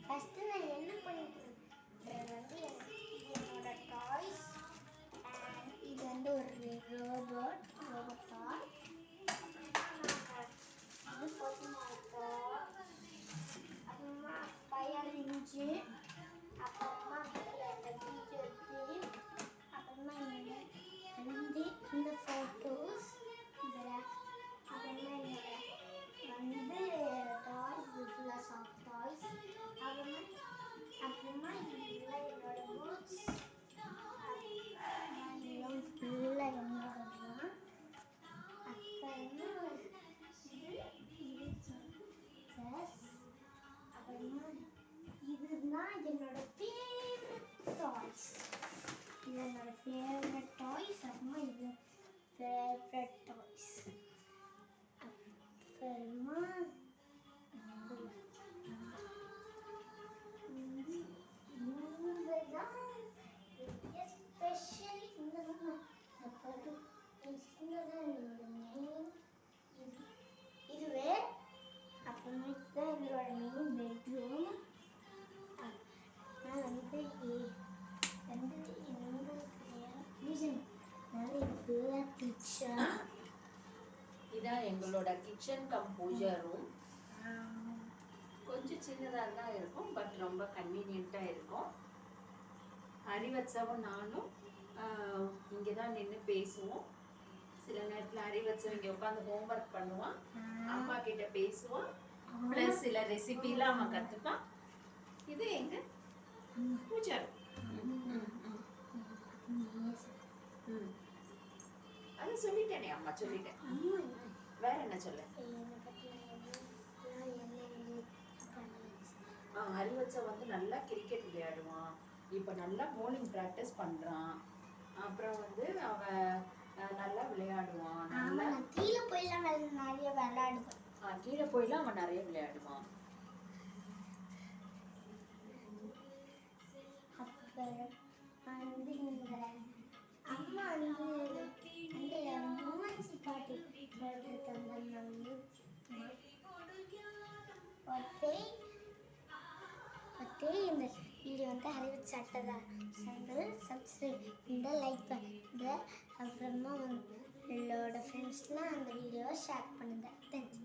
First நான் என்ன பண்ணிட்டு வந்து என்னோட டாய்ஸ் அண்ட் இது வந்து ஒரு ரோபோட் டாய். இது பார்த்தீங்கன்னா அப்புறமா ஃபயர் இன்ஜின், அப்புறமா அப்புறமா வந்து இந்த ஃபோட்டோஸ், அப்புறமா வந்து டாய்ஸ் ஃபுல்லாக சாஃப்ட் டாய்ஸ், அப்புறமா இதெல்லாம் என்னோட பூட்ஸ், இதெல்லாம் ஃபுல்லாக என்னோட தான். அப்புறமா இது ட்ரெஸ், அப்புறமா இதுதான் என்னோட ஃபேவரட் டாய்ஸ். இது என்னோட ஃபேவரட் டாய்ஸ். அப்புறமா இது ஃபேவரட் டாய்ஸ். அப்புறமா ஸ்பெஷல் இதுவே. அப்புறமா இதுதான் எங்களோட மெயின் பெட்ரூம். நான் வந்து இதான் எங்களோட கிச்சன் கம் பூஜா ரூம். கொஞ்சம் சின்னதாக தான் இருக்கும், பட் ரொம்ப கன்வீனியண்ட்டாக இருக்கும். அறிவச்சாவும் நானும் இங்கே தான் நின்று பேசுவோம். சில நேரத்தில் அறிவச்சம் இங்கே உட்காந்து ஹோம்ஒர்க் பண்ணுவான், அம்மா கிட்ட பேசுவான், ப்ளஸ் சில ரெசிபிலாம் அவன் கற்றுப்பான். இது எங்க பூஜா அது சொல்லிட்டேனே, அம்மா சொல்லிட்டேன். வேற என்ன சொல்ல? அறிவச்சா வந்து நல்லா கிரிக்கெட் விளையாடுவான், இப்போ நல்லா bowling ப்ராக்டிஸ் பண்ணுறான். அப்புறம் வந்து அவன் நல்லா விளையாடுவான். நல்லா கீழே போயெல்லாம் நிறைய விளையாடுவான். கீழே போயெல்லாம் அவன் நிறைய விளையாடுவான். அப்புறம் வந்து அம்மா வந்து அந்த மூமெண்ட்ஸ் பாட்டு தந்தாங்க. இந்த வீடியோ வந்து அறிவிச்சு சட்டதா சேனல் சப்ஸ்கிரைப் இந்த லைக் பண்ணுங்க. அப்புறமா உங்களோட ஃப்ரெண்ட்ஸ்லாம் அந்த வீடியோவை ஷேர் பண்ணுங்கள். தேங்க்யூ.